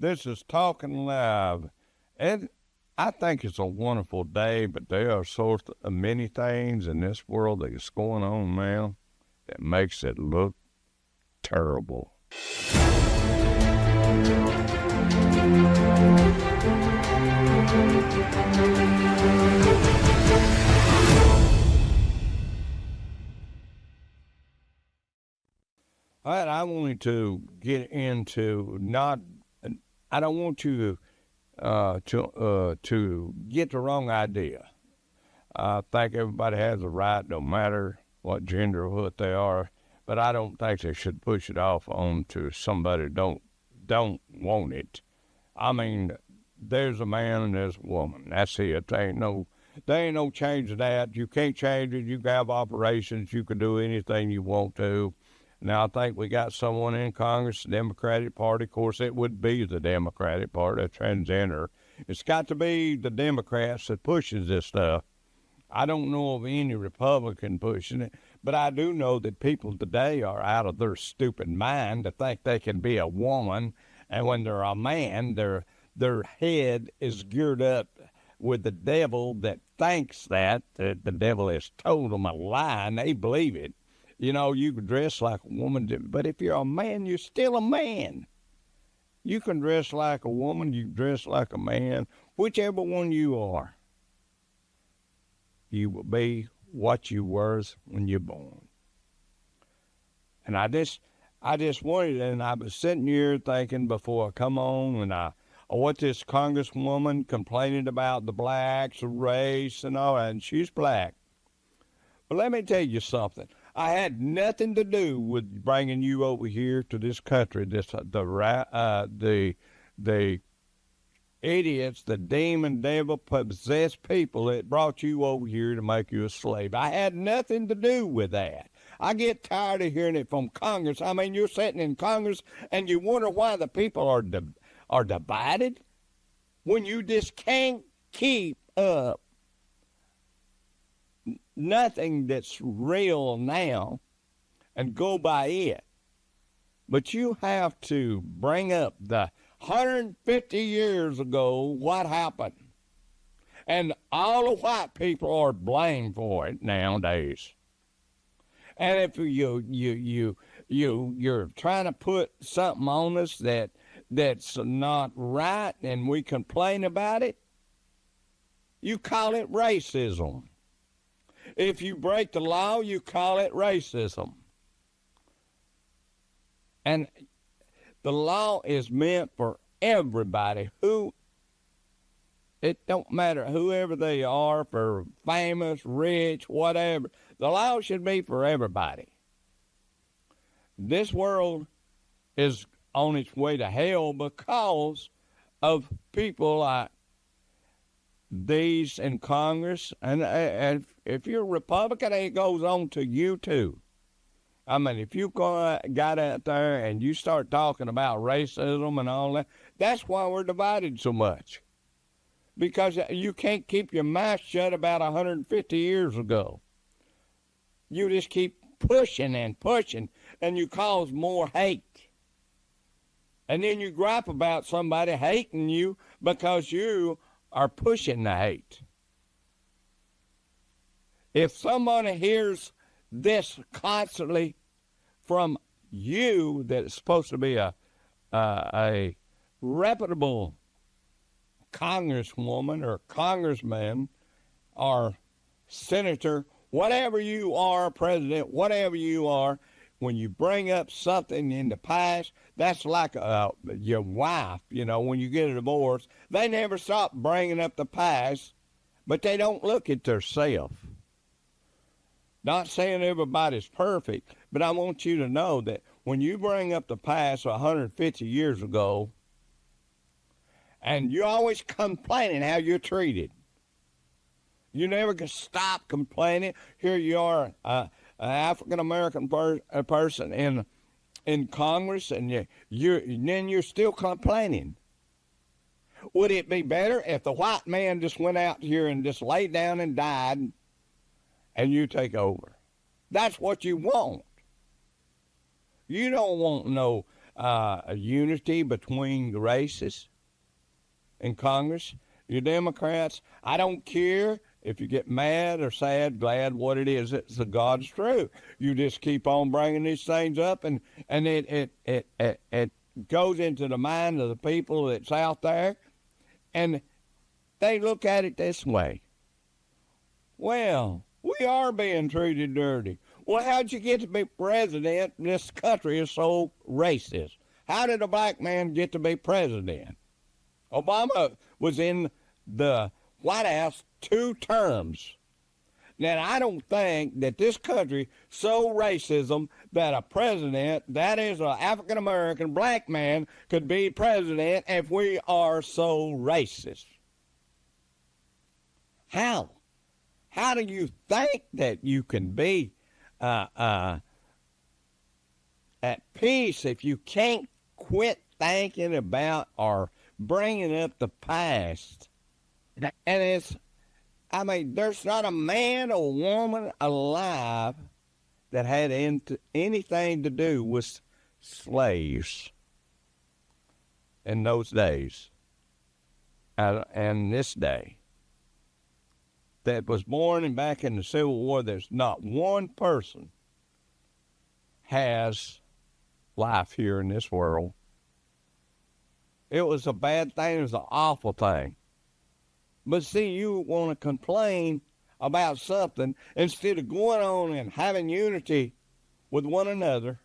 This is Talking Live. And I think it's a wonderful day, but there are so many things in this world that's going on now that makes it look terrible. All right, I wanted to get into I don't want you to get the wrong idea. I think everybody has a right, no matter what gender or what they are, but I don't think they should push it off onto somebody who don't want it. I mean, there's a man and there's a woman. That's it. There ain't no change to that. You can't change it. You can have operations. You can do anything you want to. Now, I think we got someone in Congress, the Democratic Party. Of course, it would be the Democratic Party, a transgender. It's got to be the Democrats that pushes this stuff. I don't know of any Republican pushing it, but I do know that people today are out of their stupid mind to think they can be a woman, and when they're a man, their head is geared up with the devil that thinks that the devil has told them a lie, and they believe it. You know, you can dress like a woman, but if you're a man, you're still a man. You can dress like a woman, you can dress like a man, whichever one you are. You will be what you were when you're born. And I just wanted, and I was sitting here thinking before I come on, and I want this congresswoman complaining about the blacks, the race, and all that, and she's black. But let me tell you something. I had nothing to do with bringing you over here to this country. The idiots, the demon, devil possessed people that brought you over here to make you a slave. I had nothing to do with that. I get tired of hearing it from Congress. I mean, you're sitting in Congress and you wonder why the people are divided when you just can't keep up nothing that's real now and go by it. But you have to bring up the 150 years ago what happened. And all the white people are blamed for it nowadays. And if you're trying to put something on us that's not right and we complain about it, you call it racism. If you break the law, you call it racism. And the law is meant for everybody. It don't matter whoever they are, for famous, rich, whatever. The law should be for everybody. This world is on its way to hell because of people like these in Congress, and if you're a Republican, it goes on to you too. I mean, if you got out there and you start talking about racism and all that, that's why we're divided so much. Because you can't keep your mouth shut about 150 years ago. You just keep pushing and pushing, and you cause more hate. And then you gripe about somebody hating you because you are pushing the hate. If somebody hears this constantly from you, that is supposed to be a reputable congresswoman or congressman or senator, whatever you are, president, whatever you are, when you bring up something in the past, that's like your wife, when you get a divorce. They never stop bringing up the past, but they don't look at themselves. Not saying everybody's perfect, but I want you to know that when you bring up the past 150 years ago, and you're always complaining how you're treated, you never can stop complaining. Here you are, an African-American person in Congress, and you're still complaining. Would it be better if the white man just went out here and just laid down and died, and you take over? That's what you want. You don't want no a unity between the races in Congress. You Democrats, I don't care if you get mad or sad, glad, what it is. It's the God's truth. You just keep on bringing these things up, and it goes into the mind of the people that's out there, and they look at it this way. Well, we are being treated dirty. Well, how'd you get to be president? This country is so racist. How did a black man get to be president? Obama was in the White House 2 terms. Now, I don't think that this country so racism that a president, that is an African-American black man, could be president if we are so racist. How? How do you think that you can be at peace if you can't quit thinking about or bringing up the past? And there's not a man or woman alive that had anything to do with slaves in those days and this day that was born and back in the Civil War. There's not one person has life here in this world. It was a bad thing. It was an awful thing. But see, you want to complain about something instead of going on and having unity with one another.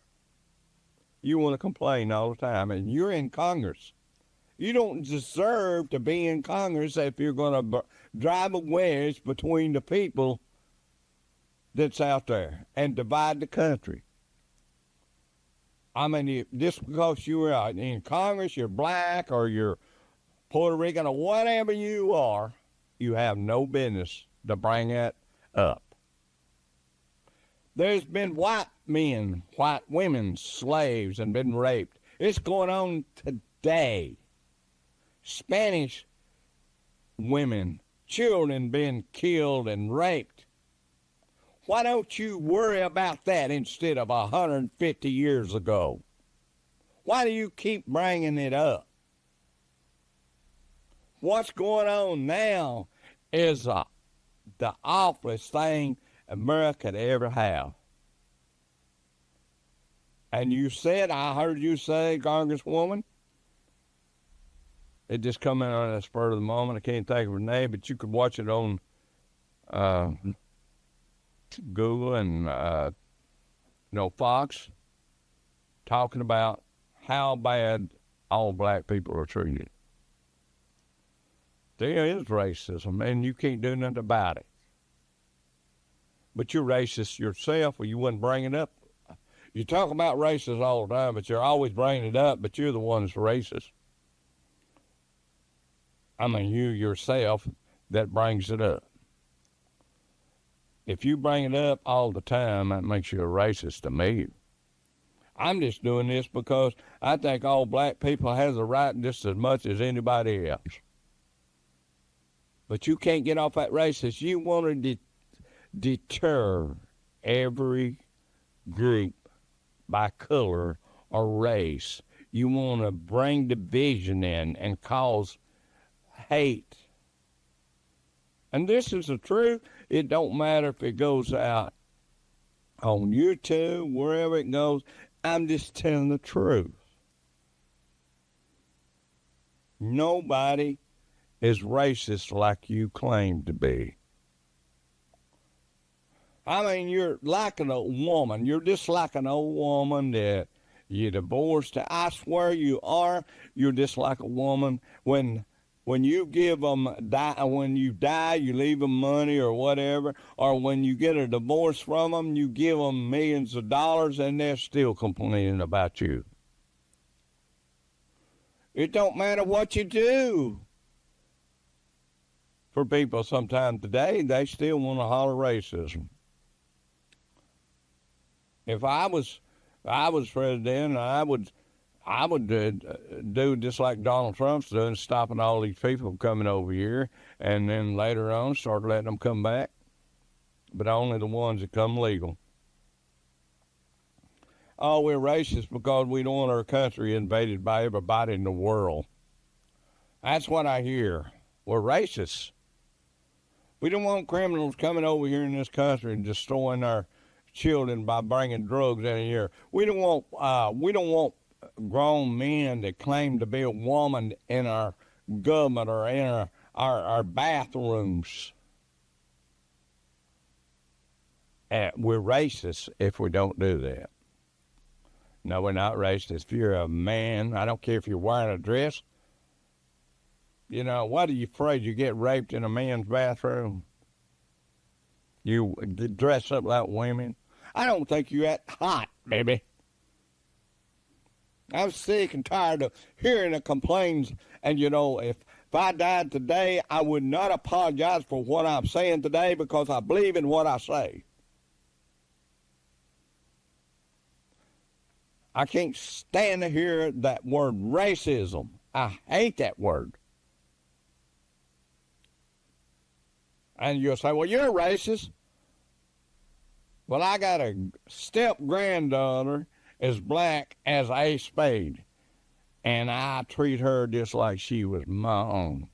You want to complain all the time, and you're in Congress. You don't deserve to be in Congress if you're going to drive a wedge between the people that's out there and divide the country. I mean, just because you're in Congress, you're black or you're Puerto Rican or whatever you are, you have no business to bring that up. There's been white men, white women, slaves, and been raped. It's going on today. Spanish women, children being killed and raped. Why don't you worry about that instead of 150 years ago? Why do you keep bringing it up? What's going on now is the awfulest thing America could ever have. And you said, I heard you say, Congresswoman, it just come in on the spur of the moment. I can't think of her name, but you could watch it on Google and Fox, talking about how bad all black people are treated. There is racism, and you can't do nothing about it. But you're racist yourself, or you wouldn't bring it up. You talk about racism all the time, but you're always bringing it up, but you're the one that's racist. I mean, you yourself that brings it up. If you bring it up all the time, that makes you a racist to me. I'm just doing this because I think all black people has a right just as much as anybody else. But you can't get off that racist. You want to deter every group by color or race. You want to bring division in and cause hate. And this is the truth. It don't matter if it goes out on YouTube, wherever it goes. I'm just telling the truth. Nobody is racist like you claim to be. I mean, you're like an old woman. You're just like an old woman that you divorced. I swear you are. You're just like a woman when you give them, when you die, you leave them money or whatever, or when you get a divorce from them, you give them millions of dollars and they're still complaining about you. It don't matter what you do. For people sometimes today, they still want to holler racism. If I was president, I would do just like Donald Trump's doing, stopping all these people from coming over here, and then later on start letting them come back, but only the ones that come legal. oh, we're racist because we don't want our country invaded by everybody in the world. That's what I hear. We're racist. We don't want criminals coming over here in this country and destroying our children by bringing drugs in here. We don't want grown men that claim to be a woman in our government or in our bathrooms. We're racist if we don't do that. No, we're not racist. If you're a man, I don't care if you're wearing a dress. You know, what are you afraid you get raped in a man's bathroom? You dress up like women? I don't think you're that hot, baby. I'm sick and tired of hearing the complaints. And, you know, if I died today, I would not apologize for what I'm saying today because I believe in what I say. I can't stand to hear that word racism. I hate that word. And you'll say, well, you're a racist. Well, I got a step-granddaughter as black as a spade, and I treat her just like she was my own.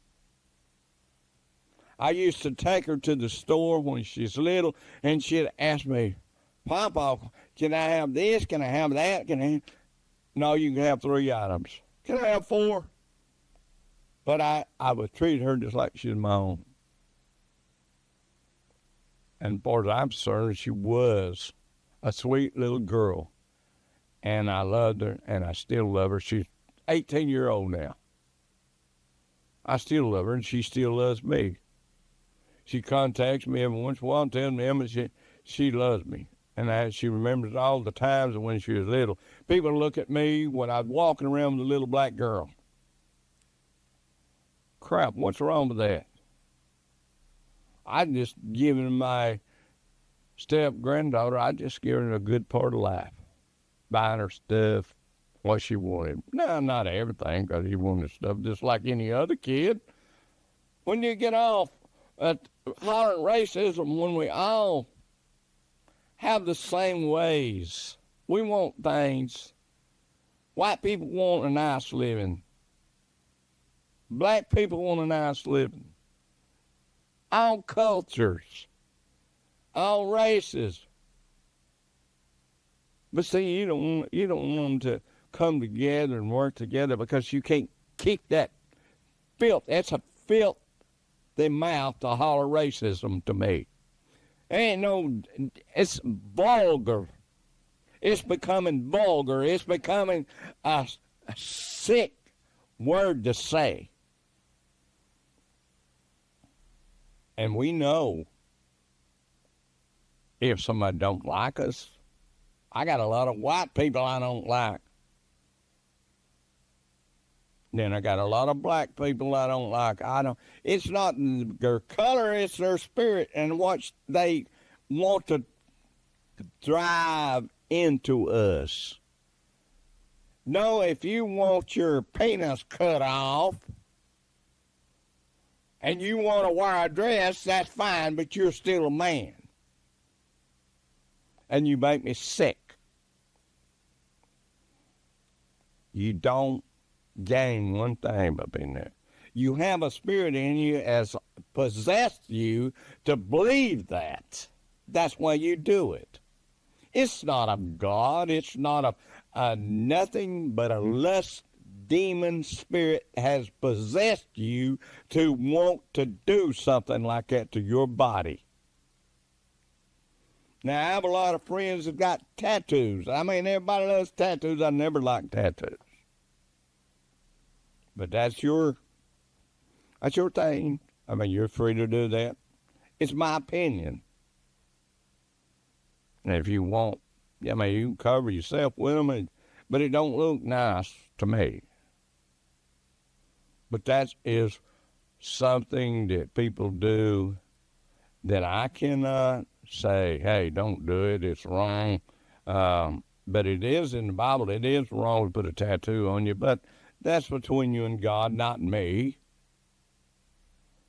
I used to take her to the store when she's little, and she'd ask me, Papa, can I have this? Can I have that? No, you can have 3 items. Can I have 4? But I would treat her just like she was my own. And as far as I'm concerned, she was a sweet little girl. And I loved her, and I still love her. She's 18-year-old now. I still love her, and she still loves me. She contacts me every once in a while and tells me how much she loves me. And she remembers all the times when she was little. People look at me when I was walking around with a little black girl. Crap, what's wrong with that? I just given my step-granddaughter, I just given her a good part of life. Buying her stuff, what she wanted. No, not everything, because she wanted stuff just like any other kid. When you get off at hollering racism, when we all have the same ways, we want things. White people want a nice living. Black people want a nice living. All cultures, all races. But see, you don't want them to come together and work together because you can't keep that filth. That's a filthy mouth to holler racism to me. It's vulgar. It's becoming vulgar. It's becoming a sick word to say. And we know if somebody don't like us. I got a lot of white people I don't like. Then I got a lot of black people I don't like. It's not their color, it's their spirit and what they want to drive into us. No, if you want your penis cut off and you want to wear a dress, that's fine, but you're still a man. And you make me sick. You don't gain one thing by being there. You have a spirit in you as possessed you to believe that. That's why you do it. It's not of God. It's not of nothing but a lust demon spirit has possessed you to want to do something like that to your body. Now, I have a lot of friends that got tattoos. I mean, everybody loves tattoos. I never liked tattoos. But that's your thing. I mean, you're free to do that. It's my opinion. And if you want, I mean, you can cover yourself with them, but it don't look nice to me. But that is something that people do that I cannot say, hey, don't do it, it's wrong. But it is in the Bible, it is wrong to put a tattoo on you, but that's between you and God, not me.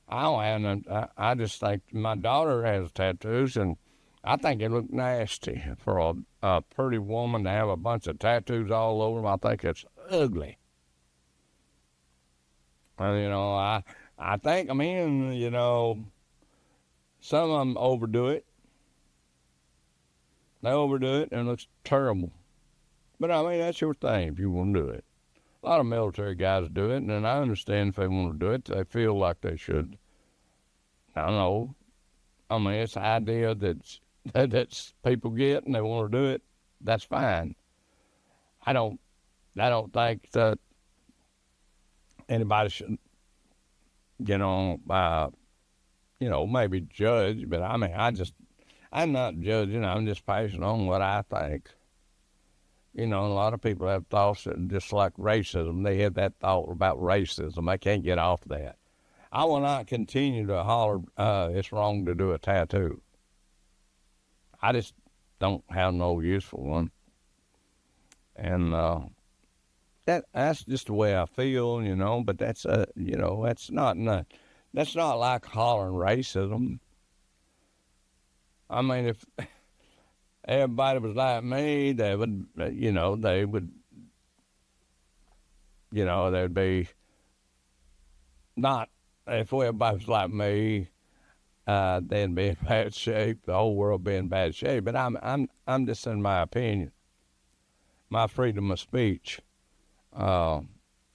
I just think my daughter has tattoos, and I think it looked nasty for a pretty woman to have a bunch of tattoos all over them. I think it's ugly. And, I think, some of them overdo it. They overdo it and it looks terrible. But, that's your thing if you want to do it. A lot of military guys do it, and I understand if they want to do it. They feel like they should. I don't know. It's an idea that's people get, and they want to do it. That's fine. I don't think that anybody should, maybe judge. But I'm not judging. I'm just passing on what I think. A lot of people have thoughts that just like racism. They have that thought about racism. They can't get off that. I will not continue to holler, it's wrong to do a tattoo. I just don't have no use for one. And that's just the way I feel, but that's, that's not like hollering racism. If everybody was like me, there'd be not, if everybody was like me, they'd be in bad shape. The whole world be in bad shape. But I'm just in my opinion, my freedom of speech, my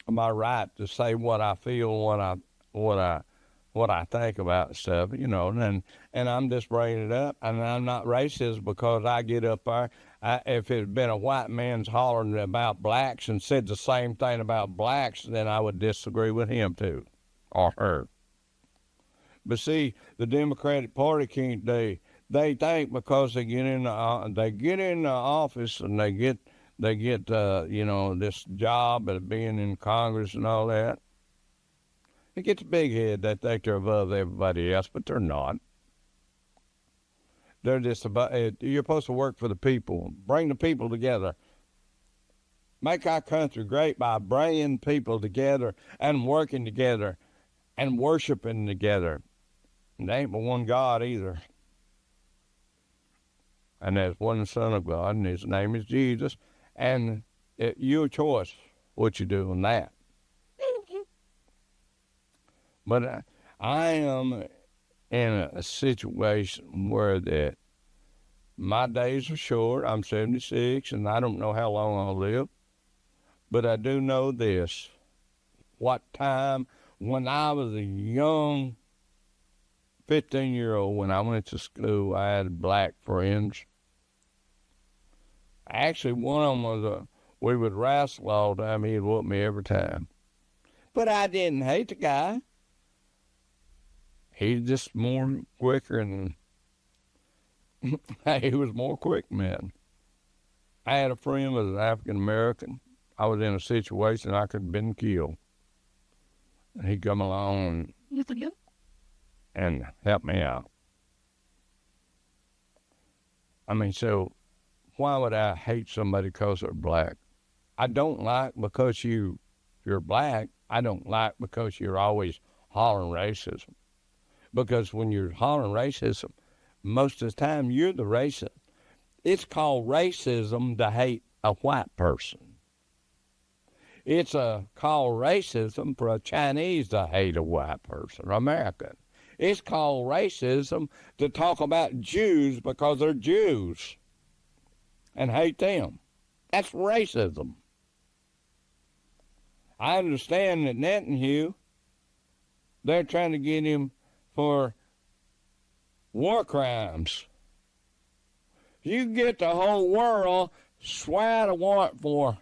right to say what I feel, what I think about stuff, and I'm just bringing it up, and I'm not racist because I get up there. If it had been a white man's hollering about blacks and said the same thing about blacks, then I would disagree with him too, or her. But see, the Democratic Party can't. They think because they get in the office and they get this job of being in Congress and all that. It gets big head that think they're above everybody else, but they're not. They're just about. You're supposed to work for the people, bring the people together, make our country great by bringing people together and working together and worshiping together. And there ain't but one God either. And there's one Son of God, and his name is Jesus. And your choice what you do on that. But I am in a situation where that my days are short. I'm 76, and I don't know how long I'll live. But I do know this. What time, when I was a young 15-year-old, when I went to school, I had black friends. Actually, one of them was we would wrestle all the time. He'd whoop me every time. But I didn't hate the guy. He's just more quicker than, he was more quick, man. I had a friend who was African-American. I was in a situation I could have been killed. And he'd come along and help me out. So why would I hate somebody because they're black? I don't like because you're black. I don't like because you're always hollering racism. Because when you're hollering racism, most of the time you're the racist. It's called racism to hate a white person. It's called racism for a Chinese to hate a white person, or American. It's called racism to talk about Jews because they're Jews and hate them. That's racism. I understand that Netanyahu, they're trying to get him for war crimes. You get the whole world swear a warrant for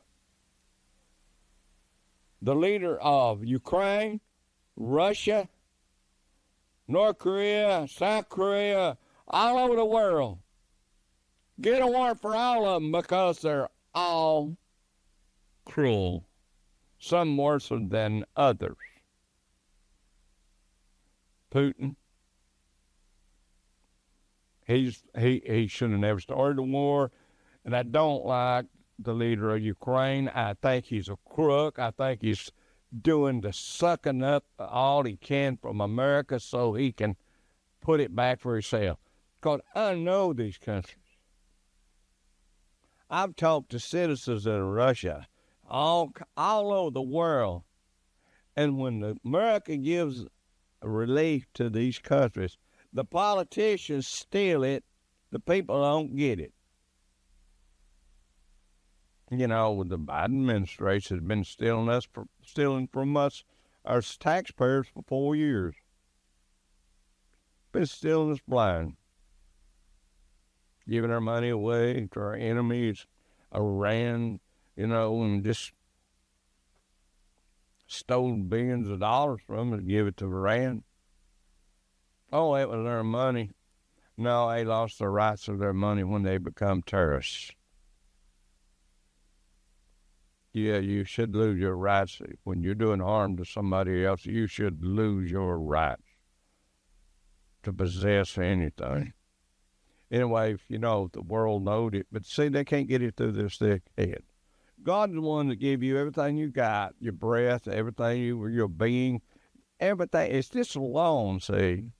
the leader of Ukraine, Russia, North Korea, South Korea, all over the world. Get a warrant for all of them because they're all cruel, some worse than others. Putin, he should have never started the war, and I don't like the leader of Ukraine. I think he's a crook. I think he's doing the sucking up all he can from America so he can put it back for himself. Because I know these countries. I've talked to citizens in Russia, all over the world, and when America gives relief to these countries, the politicians steal it. The people don't get it. You know, the Biden administration has been stealing from us, our taxpayers, for 4 years. Been stealing us blind, giving our money away to our enemies, Iran, and just stole billions of dollars from them and give it to Iran. Oh, it was their money. No, they lost the rights of their money when they become terrorists. Yeah, you should lose your rights. When you're doing harm to somebody else, you should lose your rights to possess anything. Anyway, the world knowed it, but see, they can't get it through their thick head. God's the one that gave you everything you got, your breath, everything, your being, everything. It's just alone, see.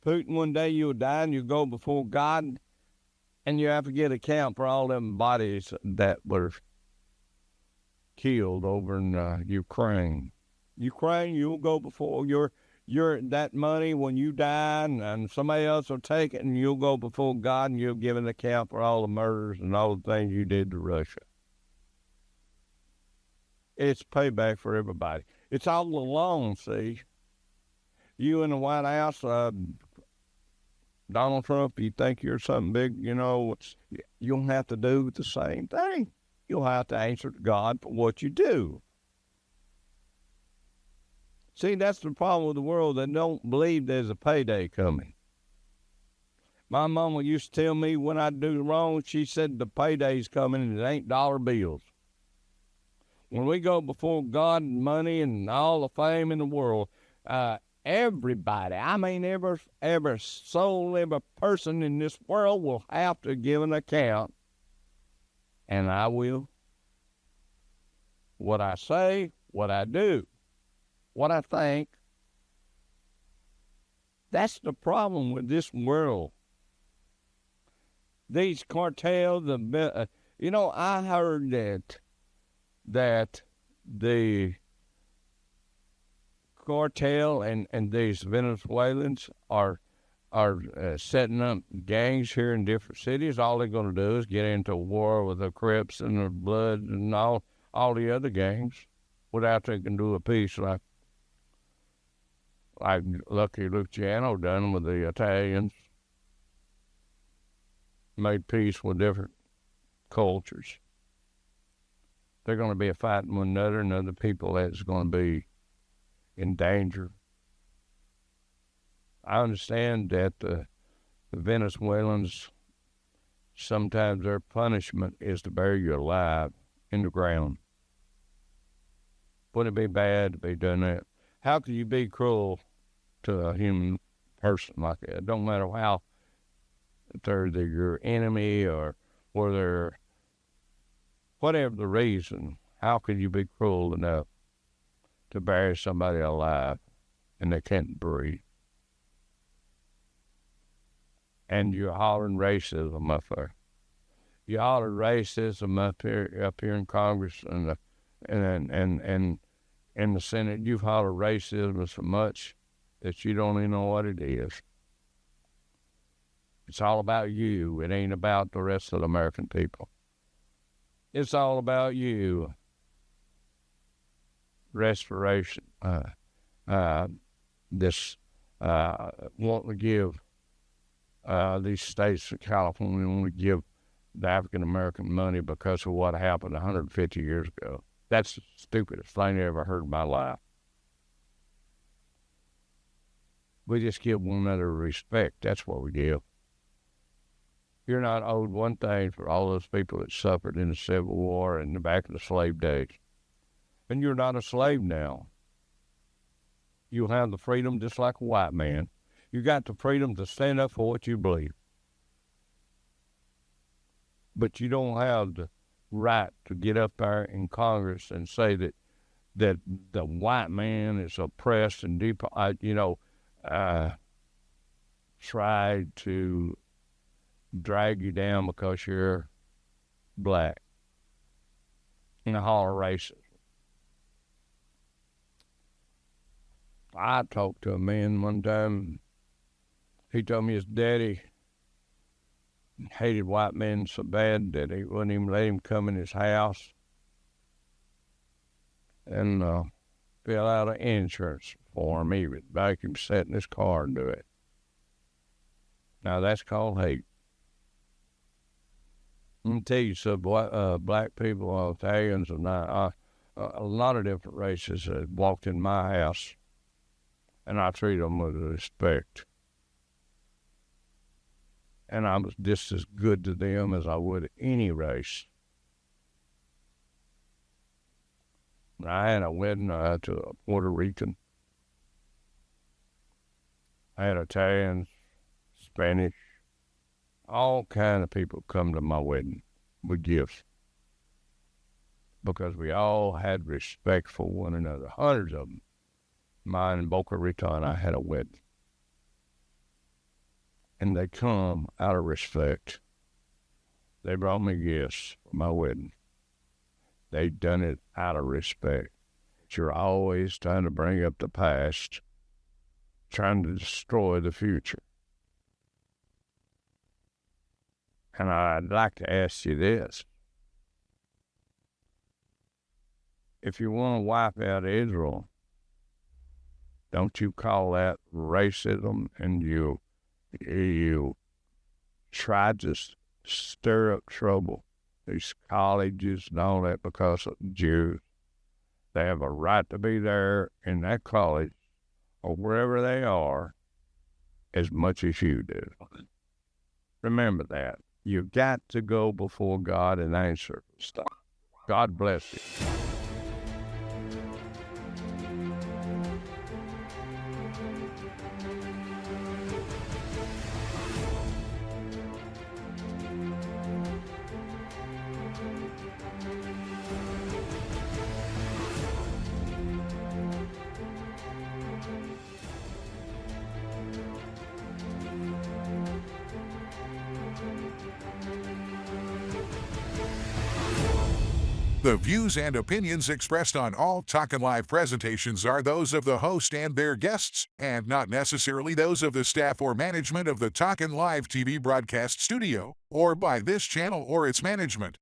Putin, one day you'll die and you go before God, and you have to get account for all them bodies that were killed over in Ukraine. You'll go before your that money when you die, and somebody else will take it, and you'll go before God, and you'll give an account for all the murders and all the things you did to Russia. It's payback for everybody. It's all along, see. You in the White House, Donald Trump, you think you're something big, you'll have to do the same thing. You'll have to answer to God for what you do. See, that's the problem with the world. They don't believe there's a payday coming. My mama used to tell me when I do wrong, she said the payday's coming and it ain't dollar bills. When we go before God and money and all the fame in the world, everybody, every soul, every person in this world will have to give an account. And I will. What I say, what I do, what I think. That's the problem with this world. These cartels, I heard that the cartel and these Venezuelans are setting up gangs here in different cities. All they're going to do is get into war with the Crips and the Bloods and all the other gangs without they can do a peace like Lucky Luciano done with the Italians. Made peace with different cultures. They're going to be fighting one another and other people that's going to be in danger. I understand that the Venezuelans, sometimes their punishment is to bury you alive in the ground. Wouldn't it be bad to be doing that? How could you be cruel to a human person like that? It don't matter how, if they're your enemy or whether, whatever the reason, how could you be cruel enough to bury somebody alive and they can't breathe? And you're hollering racism up there. You holler racism up here in Congress and in the Senate. You've hollered racism so much that you don't even know what it is. It's all about you. It ain't about the rest of the American people. It's all about you. Restoration. This want to give these states of California want to give the African American money because of what happened 150 years ago. That's the stupidest thing I ever heard in my life. We just give one another respect. That's what we give. You're not owed one thing for all those people that suffered in the Civil War and the back of the slave days. And you're not a slave now. You'll have the freedom just like a white man. You got the freedom to stand up for what you believe. But you don't have the right to get up there in Congress and say that the white man is oppressed and try to drag you down because you're black and holler racist. I talked to a man one time. He told me his daddy hated white men so bad that he wouldn't even let him come in his house and fill out an insurance form. He would make him sit in his car and do it. Now that's called hate. Let me tell you, so black people, Italians, and a lot of different races walked in my house, and I treat them with respect. And I was just as good to them as I would any race. I had a wedding to a Puerto Rican. I had Italians, Spanish, all kind of people come to my wedding with gifts because we all had respect for one another. Hundreds of them. Mine in Boca Raton, I had a wedding. And they come out of respect. They brought me gifts for my wedding. They done it out of respect. You're always trying to bring up the past, trying to destroy the future. And I'd like to ask you this. If you want to wipe out Israel, don't you call that racism, and you try to stir up trouble, these colleges and all that, because of Jews. They have a right to be there in that college or wherever they are as much as you do. Remember that. You've got to go before God and answer stuff. God bless you. The views and opinions expressed on all Talkin' Live presentations are those of the host and their guests, and not necessarily those of the staff or management of the Talkin' Live TV broadcast studio, or by this channel or its management.